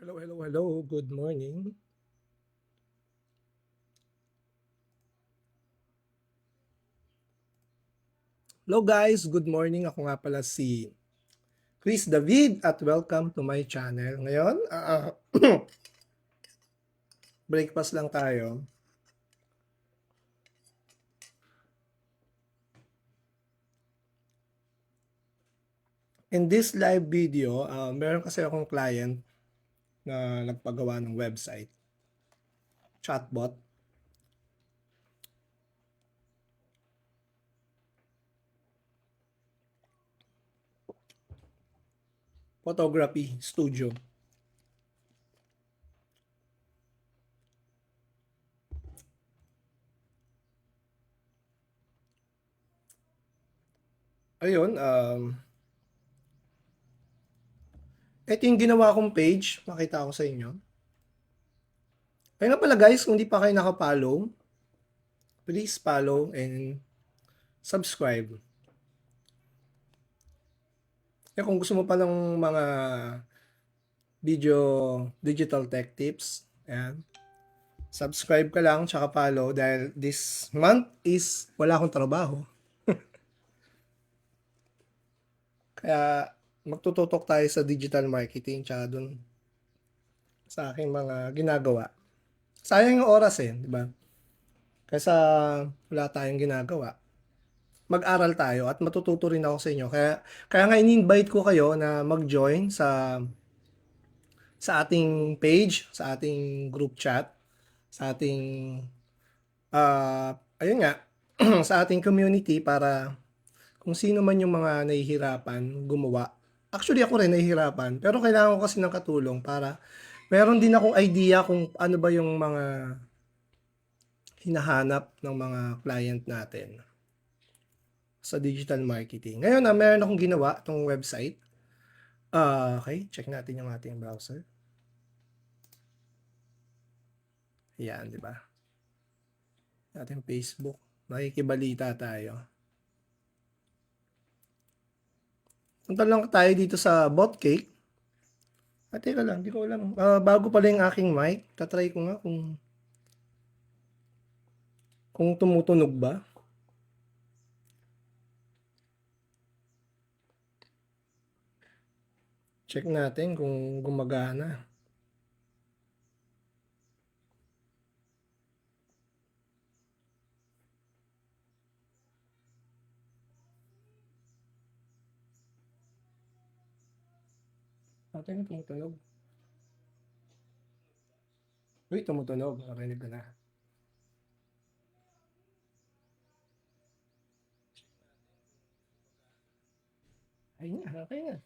Hello, hello, hello. Good morning. Hello guys, good morning. Ako nga pala si Chris David at welcome to my channel. Ngayon, breakfast lang tayo. In this live video, meron kasi akong client na nagpagawa ng website, chatbot, photography studio. Ayun, ito yung ginawa kong page. Makita ko sa inyo. Kaya nga pala guys, kung di pa kayo nakapollow, please follow and subscribe. Kung gusto mo pa ng mga video digital tech tips, ayan, subscribe ka lang tsaka follow dahil this month is wala akong trabaho. Kaya magtututok tayo sa digital marketing tsaka dun sa aking mga ginagawa. Sayang yung oras di ba? Kaysa wala tayong ginagawa. Mag-aral tayo at matututo rin ako sa inyo. Kaya nga in-invite ko kayo na mag-join sa ating page, sa ating group chat, sa ating ayun nga, sa ating community para kung sino man yung mga nahihirapan gumawa. Actually ako rin nahihirapan, pero kailangan ko kasi ng katulong para meron din akong idea kung ano ba yung mga hinahanap ng mga client natin sa digital marketing. Ngayon, meron akong ginawa itong website. Okay, check natin yung ating browser. Yan, di ba? Ating Facebook. Makikibalita tayo. Punta lang tayo dito sa Botcake. Teka lang, di ko alam. Bago pala yung aking mic. Tatry ko nga kung tumutunog ba. Check natin kung gumagana. Natin tumutunog. Uy, tumutunog. Narinig ko na. Ayun na, okay na.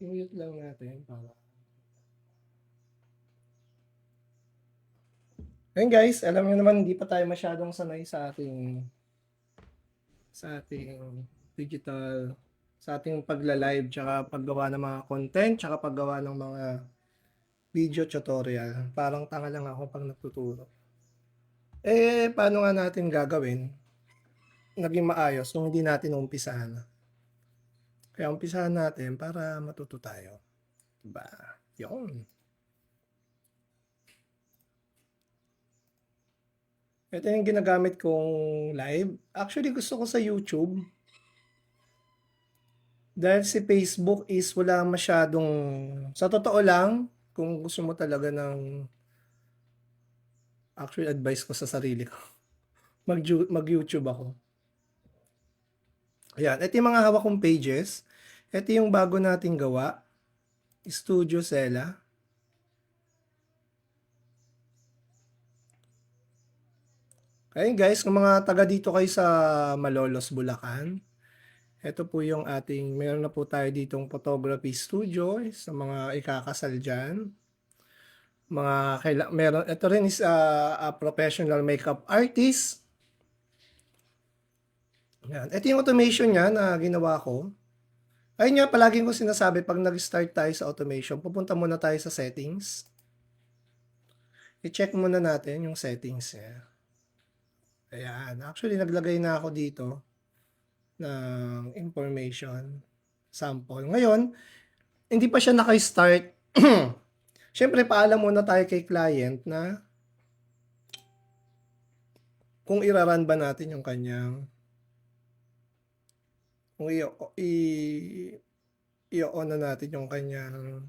I-mute lang natin para. Ayun guys, alam niyo naman hindi pa tayo masyadong sanay sa ating digital, sa ating pagla-live tsaka paggawa ng mga content tsaka paggawa ng mga video tutorial. Parang tanga lang ako pag nagtuturo. Paano nga natin gagawin naging maayos kung hindi natin umpisahan? Kaya umpisahan natin para matuto tayo. Diba? Yun. Ito yung ginagamit kong live. Actually, gusto ko sa YouTube. Dahil si Facebook is wala masyadong, sa totoo lang, kung gusto mo talaga ng, actually advice ko sa sarili ko, mag-YouTube ako. Ayan, ito yung mga hawak kong pages. Ito yung bago nating gawa, Studio Sela. Ayun guys, kung mga taga dito kayo sa Malolos, Bulacan, ito po yung ating, meron na po tayo ditong photography studio sa mga ikakasal dyan. Meron, ito rin is a professional makeup artist. Yan. Ito yung automation niya na ginawa ko. Ayun nga, palaging ko sinasabi, pag nag-start tayo sa automation, pupunta muna tayo sa settings. I-check muna natin yung settings niya. Ayan. Actually, naglagay na ako dito ng information. sample. Ngayon, hindi pa siya naka-start. Siyempre, paalam muna tayo kay client na kung ira-run ba natin yung kanyang kung i-on na natin yung kanyang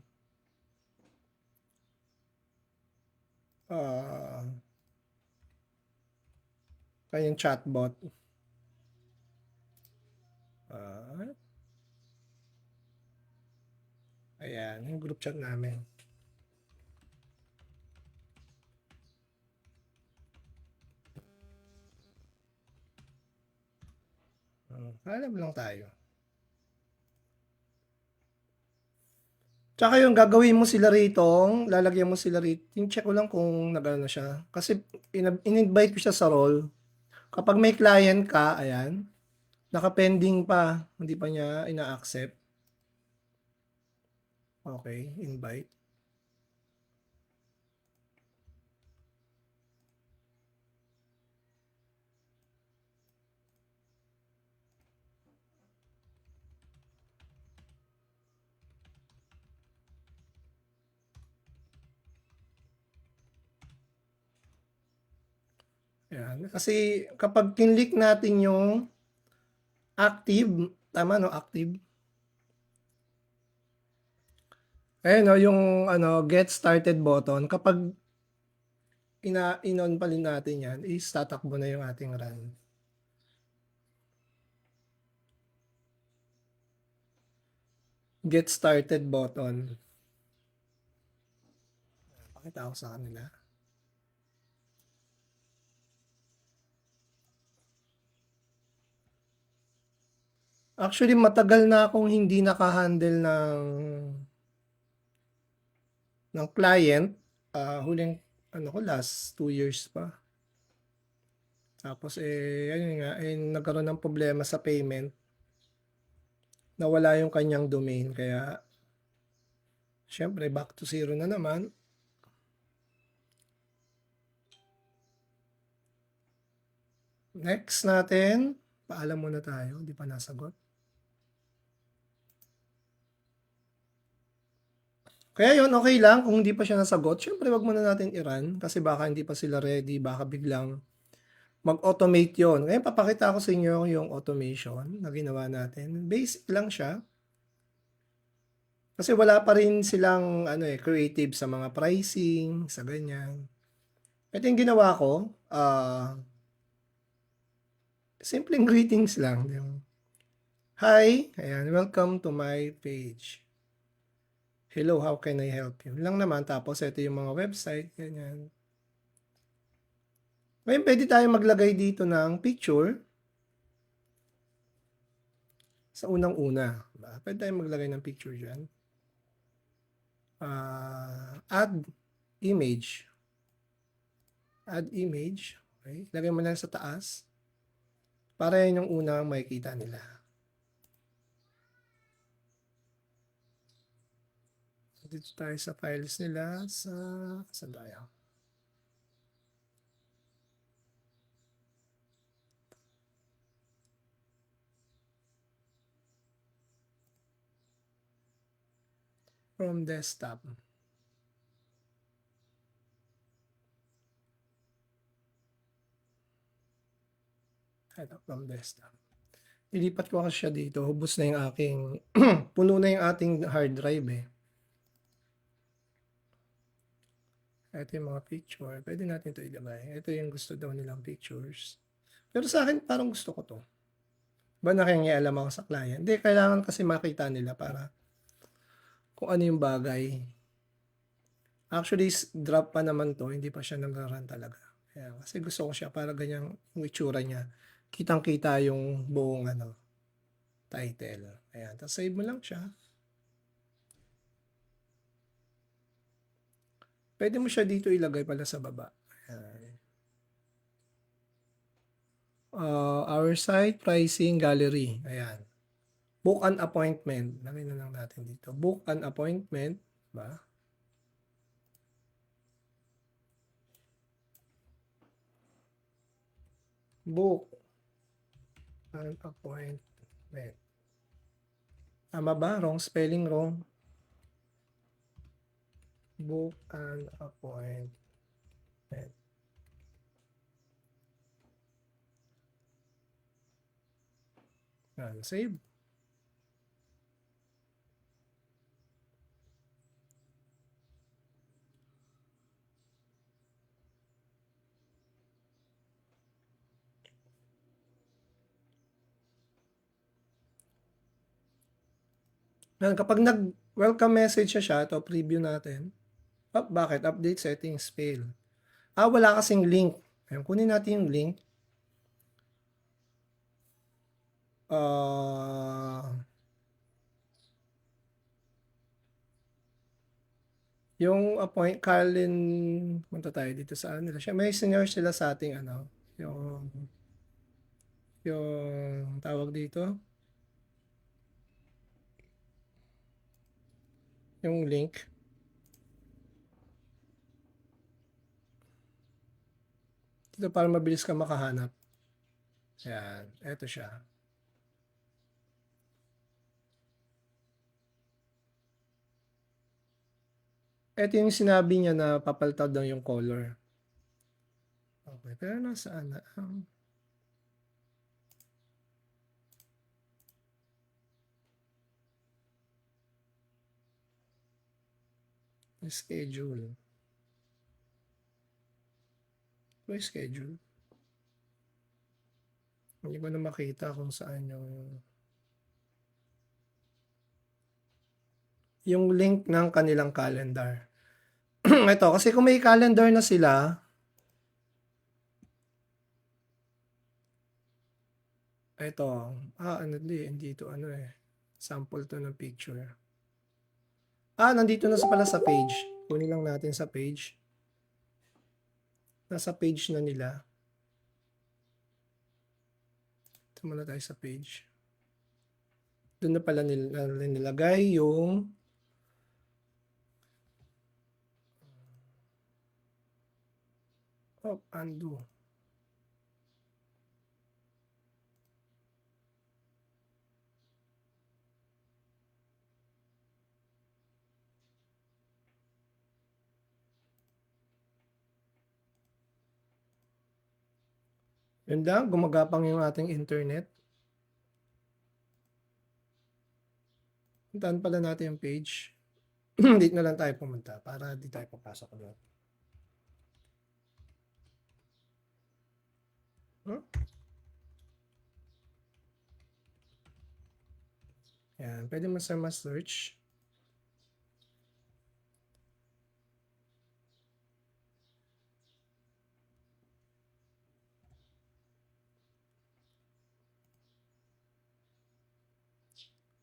kanyang chatbot. Ayan, yung group chat namin. Alam lang tayo. Tsaka yung gagawin mo sila rito, lalagyan mo sila rito, yung check ko lang kung nagano siya. Kasi in-invite ko siya sa role. Kapag may client ka, ayan, naka-pending pa, hindi pa niya ina-accept. Okay, invite. Ayan. Kasi kapag kinlik natin yung active, tama no, active. Ayan no, yung get started button, kapag in-on pa rin natin yan, is tatakbo na yung ating run. Get started button. Pakita ko sa kanila. Actually, matagal na akong hindi naka-handle ng client. Huling, last 2 years pa. Tapos, ayun nga, nagkaroon ng problema sa payment. Nawala yung kanyang domain. Kaya, syempre, back to zero na naman. Next natin, paalam muna tayo. Hindi pa nasagot. Kaya yun, okay lang kung hindi pa siya nasagot. Syempre, wag muna natin i-run kasi baka hindi pa sila ready, baka biglang mag-automate yon. Ngayon, papakita ko sa inyo yung automation na ginawa natin. Basic lang siya. Kasi wala pa rin silang creative sa mga pricing, sa ganyan. Ito yung ginawa ko. Simpleng greetings lang. Hi, ayan, welcome to my page. Hello, how can I help you? Lang naman, tapos ito yung mga website, ganyan. Ngayon, pwede tayo maglagay dito ng picture. Sa unang-una. Pwede tayo maglagay ng picture dyan. Add image. Add image. Okay. Lagay mo lang sa taas. Para yan yung unang makikita nila. Dito tayo sa files nila. Saan tayo? From desktop. Ito, from desktop. Ilipat ko kasi siya dito. Hubos na yung aking, puno na yung ating hard drive eh. Ito yung mga picture. Pwede natin ito ilagay. Ito yung gusto daw nilang pictures. Pero sa akin, parang gusto ko to. Ba nakikialam ako sa client? Hindi, kailangan kasi makita nila para kung ano yung bagay. Actually, drop pa naman to. Hindi pa siya nag-run talaga. Kaya, kasi gusto ko siya para ganyang yung itsura niya. Kitang-kita yung buong title. Ayan. Tapos save mo lang siya. Pwede mo siya dito ilagay pala sa baba. Ayan. Our site, pricing, gallery. Ayan. Book an appointment. Lagay na lang natin dito. Book an appointment. Ba? Book an appointment. Tama ba? Wrong spelling, wrong. Book an appointment. Yan, save. Yan, kapag nag-welcome message siya, ito preview natin. Oh, bakit? Update settings fail. Wala kasing link. Ayan, kunin natin yung link. Yung punta tayo dito sa nila. Siya, may senior sila sa ating yung tawag dito. Yung link. Dito para mabilis ka makahanap. Ayan, eto siya. Ito yung sinabi niya na papalitan daw yung color. Okay, pero nasaan na? Schedule. May schedule. Hindi ko na makita kung saan yung link ng kanilang calendar. Ito, kasi kung may calendar na sila, ito, hindi ito sample to ng picture. Nandito na pala sa page. Kunin lang natin sa page. Nasa page na nila. Ito muna tayo sa page. Doon na pala nilagay yung undo. Yun lang, gumagapang yung ating internet. Puntaan pala natin yung page. Dito na lang tayo pumunta para di tayo papasok doon. Yan, pwede mo sa search.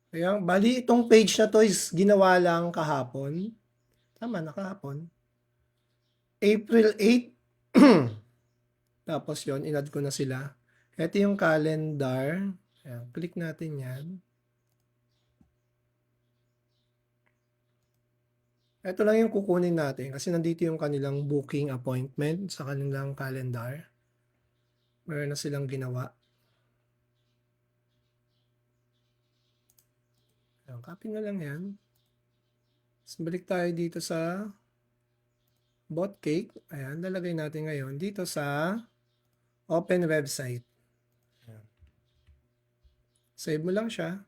Ayan, bali itong page na to is ginawa lang kahapon. Tama na kahapon. April 8. Tapos yon inad ko na sila. Ito yung calendar. Ayan, click natin yan. Ito lang yung kukunin natin kasi nandito yung kanilang booking appointment sa kanilang calendar. Meron na silang ginawa. Ayan, copy na lang yan. So, balik tayo dito sa bot cake. Ayan, lalagay natin ngayon dito sa open website. Ayan. Save mo lang siya.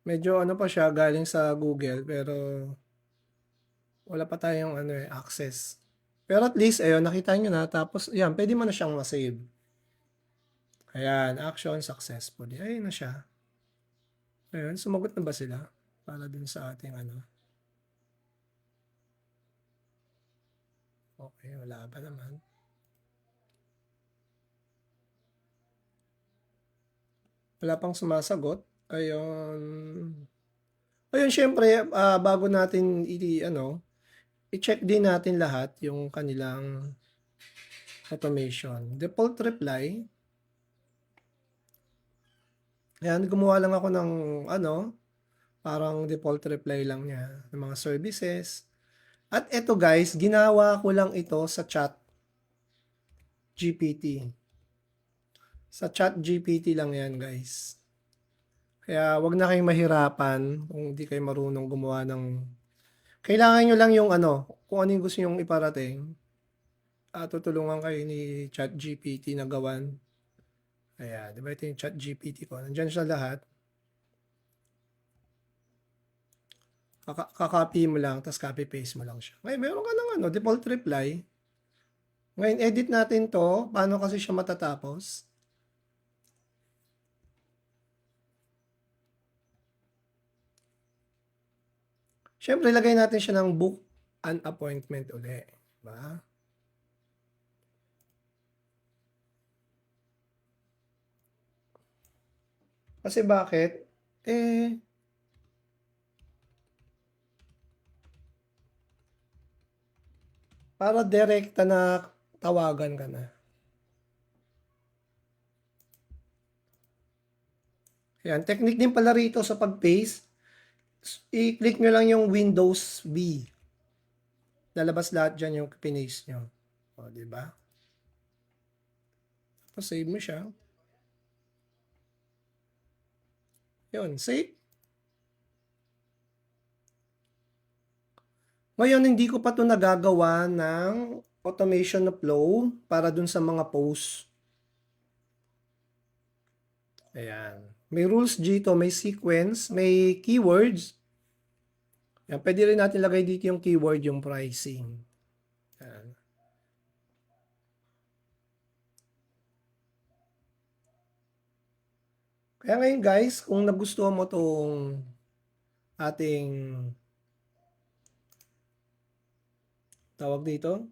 Medyo pa siya galing sa Google pero wala pa tayong access. Pero at least ayun, nakita niyo na tapos ayan, pwede mo na siyang ma-save. Ayan, action successful. Ayun na siya. Ayun, sumagot na ba sila? Para dun sa ating Okay, wala pa naman. Wala pang sumasagot. Ayun. Ayun, syempre, bago natin i-check din natin lahat yung kanilang automation. Default reply. Ayan, gumawa lang ako ng parang default reply lang niya ng mga services. At ito guys, ginawa ko lang ito sa chat GPT. Sa chat GPT lang yan guys. Kaya wag na kayong mahirapan kung hindi kayo marunong gumawa ng kailangan niyo lang yung ano, kung ano yung gusto niyong iparating, tutulungan kayo ni ChatGPT na gawan. Ayan, 'di ba ito yung ChatGPT ko, nandiyan siya lahat. Ka-copy mo lang tapos copy paste mo lang siya. Ngayon meron ka ng ano, default reply. Ngayon edit natin 'to, paano kasi siya matatapos? Siyempre lagay natin siya ng book an appointment uli, 'di ba? Kasi bakit? Para direkta na tawagan ka na. Ayan, technique din pala rito sa pag-paste. I-click nyo lang yung Windows B. Lalabas lahat dyan yung pinaste nyo. O, diba? Tapos save mo siya. Yun, save. Ngayon, hindi ko pa ito nagagawa ng automation na flow para dun sa mga posts. Ayan. May rules dito, may sequence, may keywords. Ayan, pwede rin natin lagay dito yung keyword, yung pricing. Ayan. Kaya ngayon guys, kung nagustuhan mo itong ating tawag dito,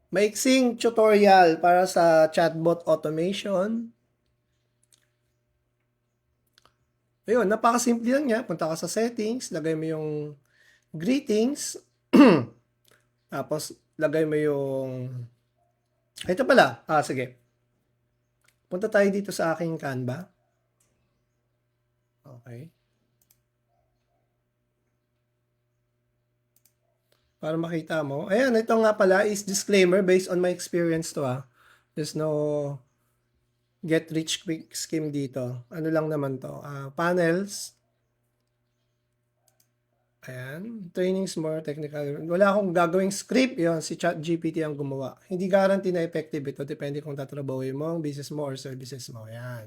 maiksing tutorial para sa chatbot automation. Ayun, napakasimple lang niya. Punta ka sa settings, lagay mo yung greetings. Tapos, lagay mo yung ito pala. Sige. Punta tayo dito sa aking Canva. Okay. Para makita mo. Ayan, ito nga pala is disclaimer based on my experience to There's no get rich quick scheme dito. Ano lang naman to. Panels. Ayan. Trainings more technical. Wala akong gagawing script. Yun, si ChatGPT ang gumawa. Hindi guarantee na effective ito. Depende kung tatrabahoin mo ang business mo or services mo. Ayan.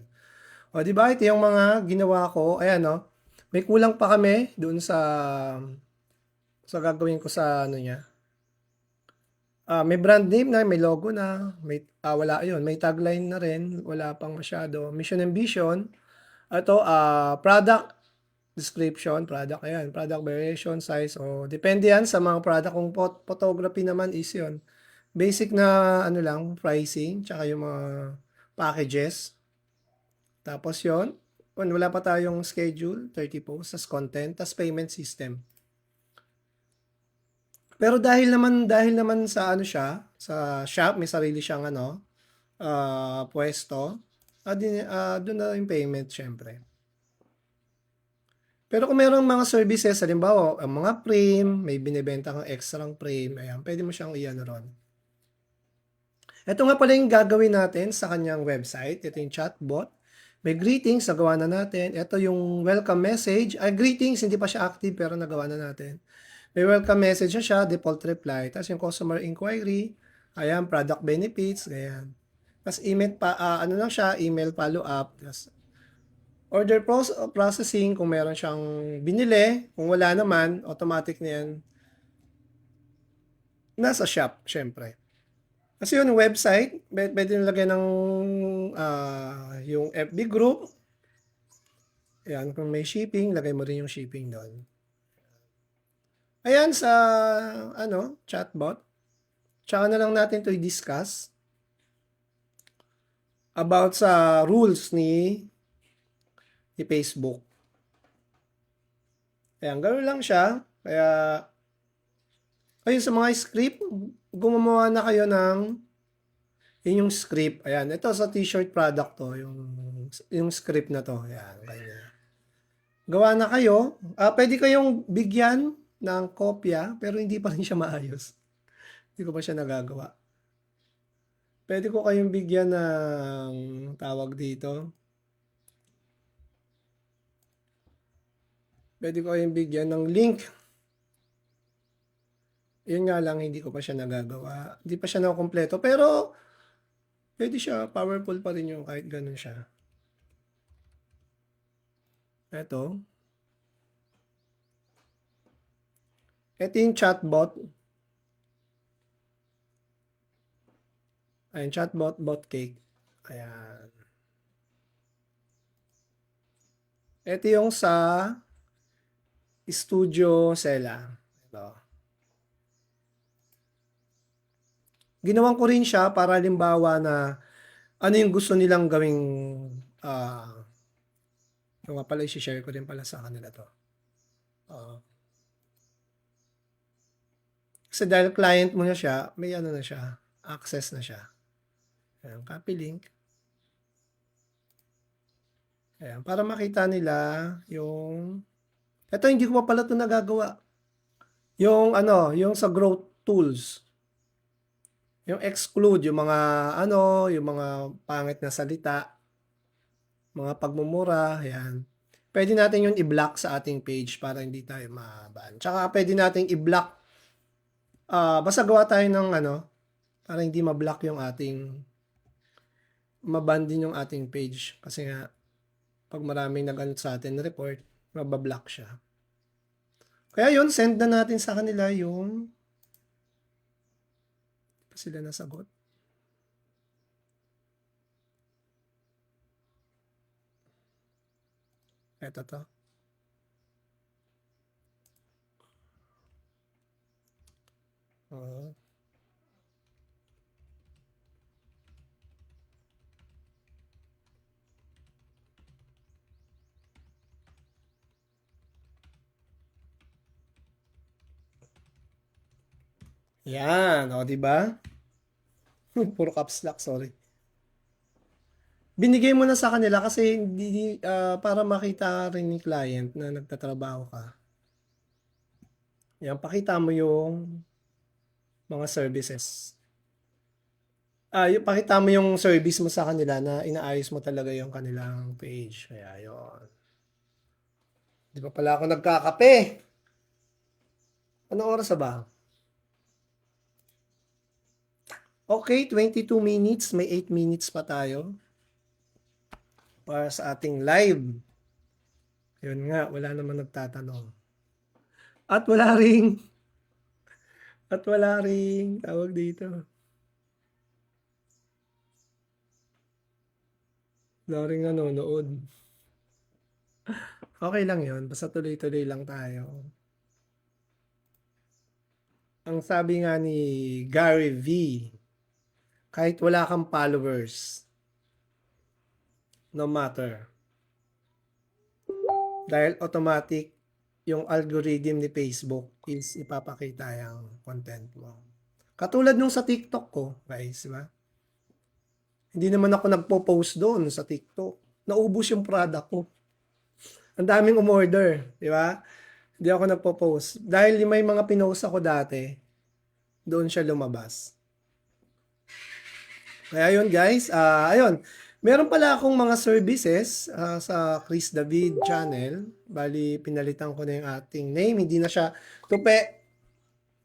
O, di ba? Ito yung mga ginawa ko. Ayan, no? May kulang pa kami doon sa gagawin ko sa ano niya. May brand name na, may logo na, wala yun. May tagline na rin, wala pang masyado. Mission and vision. Ito, product description, product, ayan, product variation, size, depende yan sa mga product. Kung photography naman is yun. Basic na, ano lang, pricing, tsaka yung mga packages. Tapos yun, wala pa tayong schedule, 30 posts, tas content, tas payment system. Pero dahil naman sa ano siya, sa shop, may sarili siyang ano, pwesto, doon na yung payment syempre. Pero kung merong mga services, halimbawa, ang mga frame, may binibenta kang extra frame, ayan, pwede mo siyang iyan ron. Ito nga pala yung gagawin natin sa kanyang website. Ito yung chatbot. May greetings, nagawa na natin. Ito yung welcome message. Greetings, hindi pa siya active pero nagawa na natin. May welcome message na siya, default reply. Tapos yung customer inquiry, ayan, product benefits, ganyan. Tapos email ano lang siya, email follow-up. Tapos order processing, kung meron siyang binili. Kung wala naman, automatic na yan. Nasa shop, syempre. Kasi yun, website, pwede nilagay ng yung FB group. Ayan, kung may shipping, lagay mo rin yung shipping doon. Ayan, sa chatbot. Tsaka na lang natin ito i-discuss about sa rules ni Facebook. Ayan, ganoon lang siya. Kaya, ayun, sa mga script, gumawa na kayo ng yung script. Ayan, ito sa t-shirt product to, yung script na to. Ayan, ganyan. Gawa na kayo. Pwede kayong bigyan ng kopya, pero hindi pa rin siya maayos. Hindi ko pa siya nagagawa. Pwede ko kayong bigyan ng tawag dito. Pwede ko kayong bigyan ng link. Yun nga lang, hindi ko pa siya nagagawa. Hindi pa siya nakukumpleto. Pero, pwede siya. Powerful pa rin yung kahit ganun siya. Ito. Ito yung chatbot. Ayan, chatbot, bot cake. Ayan. Ito yung sa Studio Sela. Ito. Ginawan ko rin siya para halimbawa na ano yung gusto nilang gawing yung nga pala, i-share ko din pala sa kanila to. Kasi dahil client mo na siya, may ano na siya, access na siya. Ayan, copy link. Ayan, para makita nila yung ito hindi ko pa pala ito nagagawa. Yung ano, yung sa growth tools. Yung exclude, yung mga ano, yung mga pangit na salita, mga pagmumura, ayan. Pwede natin yun i-block sa ating page para hindi tayo maban. Tsaka pwede natin i-block, basta gawa tayo ng ano, para hindi ma-block yung ating, maban din yung ating page. Kasi nga, pag maraming nag-ano sa atin report, mabablock siya. Kaya yun, send na natin sa kanila yung pa sila nasagot. Eto to. Yan, o, di ba? Puro caps lock, sorry. Binigay mo na sa kanila kasi hindi para makita rin ni client na nagtatrabaho ka. Yan, pakita mo yung mga services. Yung pakita mo yung service mo sa kanila na inaayos mo talaga yung kanilang page. Kaya yun. Di pa pala ako nagkakape. Anong oras na ba? Okay, 22 minutes. May 8 minutes pa tayo para sa ating live. Yun nga, wala naman nagtatanong. At wala ring tawag dito. Wala ring nanonood. Okay lang yun. Basta tuloy-tuloy lang tayo. Ang sabi nga ni Gary V, kahit wala kang followers, no matter. Dahil automatic yung algorithm ni Facebook is ipapakita yung content mo. Katulad nung sa TikTok ko, guys, di ba? Hindi naman ako nagpo-post doon sa TikTok. Naubos yung product ko. Ang daming umorder, di ba? Hindi ako nagpo-post. Dahil may mga pinost ako dati, doon siya lumabas. Kaya yun guys, ayun. Meron pala akong mga services sa Chris David channel. Bali, pinalitan ko na yung ating name. Hindi na siya Tupe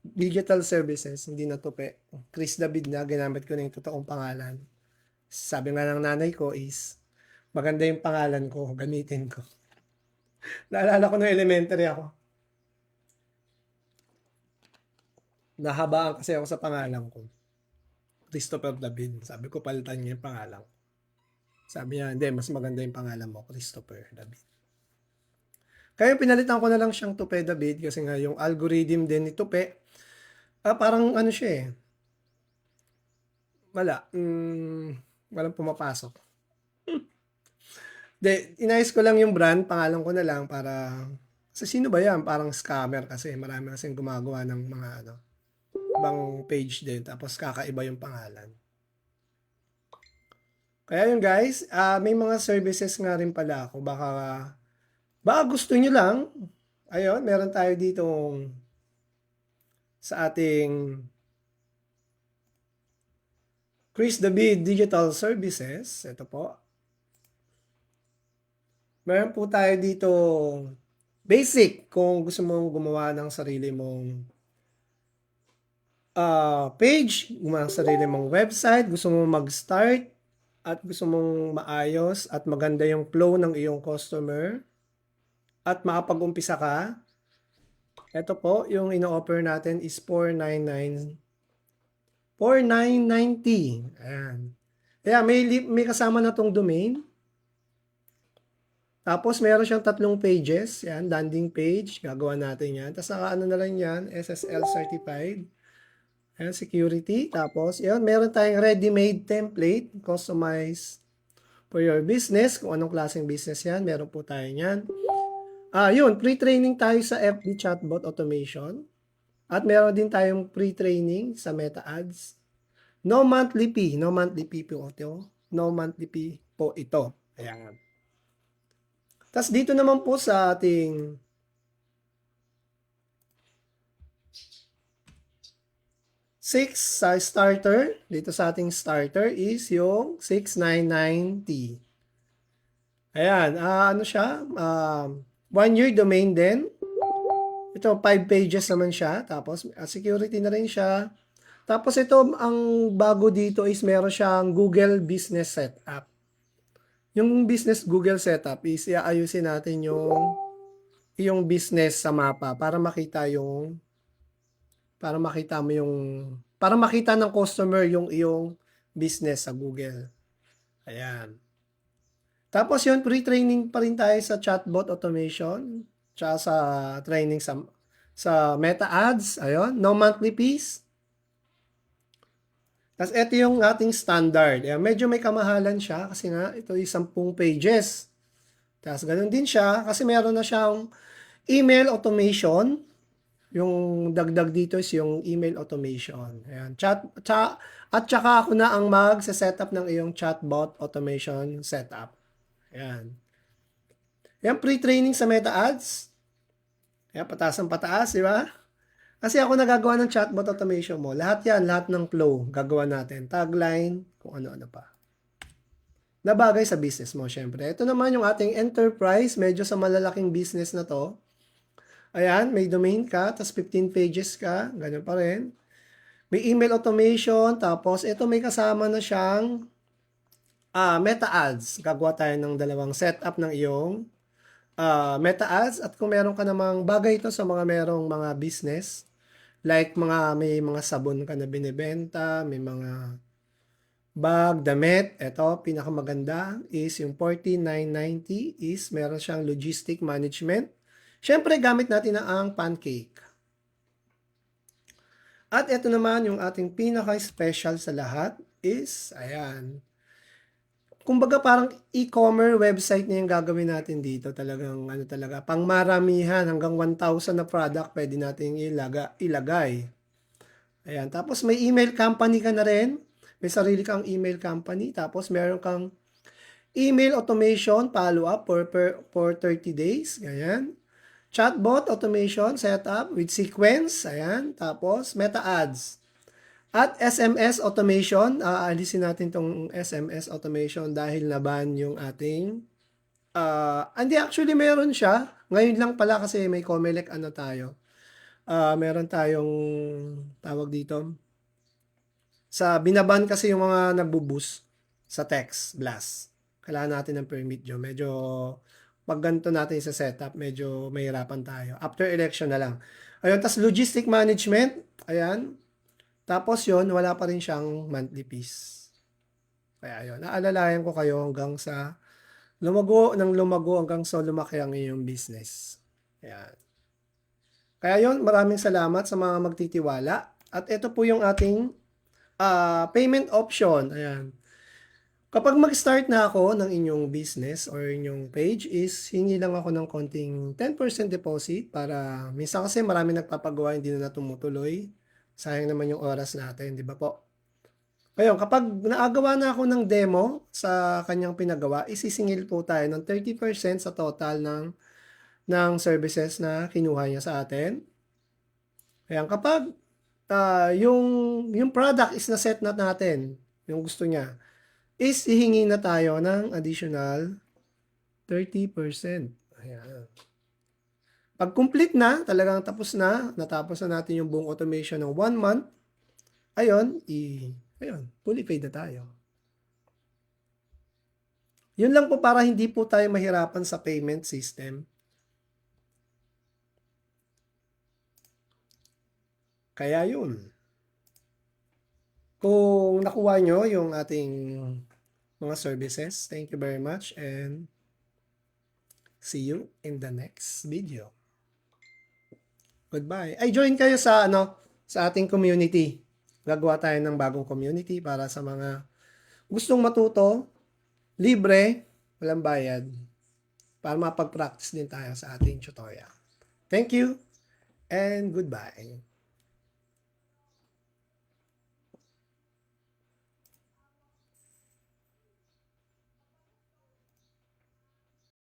Digital Services. Hindi na Tupe. Chris David na. Ginamit ko na yung totoong pangalan. Sabi nga ng nanay ko is, maganda yung pangalan ko. Gamitin ko. Naalala ko nung elementary ako. Nahabaan kasi ako sa pangalan ko. Christopher David. Sabi ko, palitan niya yung pangalan ko. Sabi niya, hindi, mas maganda yung pangalan mo, Christopher David. Kaya pinalitan ko na lang siyang Tupe David kasi nga yung algorithm din ni Tupe, parang ano siya eh. Walang pumapasok. De, inayos ko lang yung brand, pangalan ko na lang para, sa sino ba yan? Parang scammer kasi, marami kasing gumagawa ng mga ibang page din, tapos kakaiba yung pangalan. Kaya yun guys, may mga services nga rin pala ako. Baka gusto nyo lang. Ayun, meron tayo dito sa ating Chris David Digital Services. Ito po. Meron po tayo dito basic kung gusto mong gumawa ng sarili mong page, gumawa ng sarili mong website, gusto mong mag-start at gusto mong maayos at maganda yung flow ng iyong customer at makapag-umpisa ka. Ito po, yung ino-offer natin is 49990. Ayan. Kaya may kasama na tong domain. Tapos meron siyang 3 pages. Yan, landing page. Gagawa natin yan. Tapos ano na lang yan, SSL certified. Ayan, security. Tapos, yun, meron tayong ready-made template. Customize for your business. Kung anong klaseng business yan. Meron po tayo yan. Yun, pre-training tayo sa FB Chatbot Automation. At meron din tayong pre-training sa Meta Ads. No monthly fee. No monthly fee po ito. No monthly fee po ito. Ayan. Tapos dito naman po sa ating sa starter, dito sa ating starter is yung 699T. Ayan, ano siya? 1-year domain din. Ito, 5 pages naman siya. Tapos, security na rin siya. Tapos ito, ang bago dito is meron siyang Google Business Setup. Yung business Google setup is iayusin natin yung business sa mapa para makita ng customer yung iyong business sa Google. Ayan. Tapos yun, pre-training pa rin tayo sa chatbot automation, tsaka sa training sa Meta Ads. Ayun, no monthly fees. Tapos ito yung ating standard. Ayan, medyo may kamahalan siya kasi nga ito yung 10 pages. Tapos ganun din siya kasi meron na siyang email automation. Yung dagdag dito is yung email automation. Ayan, at saka ako na ang mag-setup ng iyong chatbot automation setup. Ayan. Ayan, pre-training sa Meta Ads. Ayan, pataas ang pataas, di ba? Kasi ako nagagawa ng chatbot automation mo. Lahat yan, lahat ng flow, gagawa natin. Tagline, kung ano-ano pa. Na bagay sa business mo, syempre. Ito naman yung ating enterprise. Medyo sa malalaking business na to. Ayan, may domain ka, tapos 15 pages ka. Ganyan pa rin. May email automation, tapos ito may kasama na siyang Meta Ads. Gagawa tayo ng dalawang setup ng iyong Meta Ads. At kung meron ka namang bagay ito sa mga merong mga business, like may mga sabon ka na binibenta, may mga bag, damit. Ito, pinakamaganda is yung 4990 is meron siyang logistic management. Siyempre, gamit natin na ang Pancake. At ito naman yung ating pinaka-special sa lahat is, ayan. Kumbaga parang e-commerce website na yung gagawin natin dito. Talagang pangmaramihan hanggang 1,000 na product pwede natin ilagay. Ayan, tapos may email company ka na rin. May sarili kang email company. Tapos meron kang email automation follow-up for 30 days. Ganyan. Chatbot automation setup with sequence. Ayan. Tapos Meta Ads. At SMS automation, aalisin natin tong SMS automation dahil naban yung ating hindi actually meron siya. Ngayon lang pala kasi may Comelec tayo. Meron tayong tawag dito. Binaban kasi yung mga nagbo-boost sa text blast. Kailangan natin ng permit yun. Medyo pag ganito natin sa setup, medyo mahirapan tayo. After election na lang. Ayun, tas logistic management. Ayan. Tapos yun, wala pa rin siyang monthly fees. Kaya yun, naalalayan ko kayo hanggang sa lumago hanggang sa lumaki ang iyong business. Ayan. Kaya yun, maraming salamat sa mga magtitiwala. At ito po yung ating payment option. Ayan. Kapag mag-start na ako ng inyong business or inyong page is hingi lang ako ng konting 10% deposit para minsan kasi marami nagpapagawa hindi na tumutuloy. Sayang naman yung oras natin, di ba po? Ngayon, kapag naagawa na ako ng demo sa kanyang pinagawa, isisingil po tayo ng 30% sa total ng services na kinuha niya sa atin. Ayan, kapag yung product is na-set na natin, yung gusto niya, is hihingi na tayo ng additional 30%. Ayan. Pag complete na, talagang tapos na, natapos na natin yung buong automation ng 1 month, ayun, fully paid na tayo. Yun lang po para hindi po tayo mahirapan sa payment system. Kaya yun. Kung nakuha nyo yung ating mga services, thank you very much and see you in the next video. Goodbye. Ay, join kayo sa sa ating community. Gagawa tayo ng bagong community para sa mga gustong matuto, libre, walang bayad, para mapag-practice din tayo sa ating tutorial. Thank you and goodbye.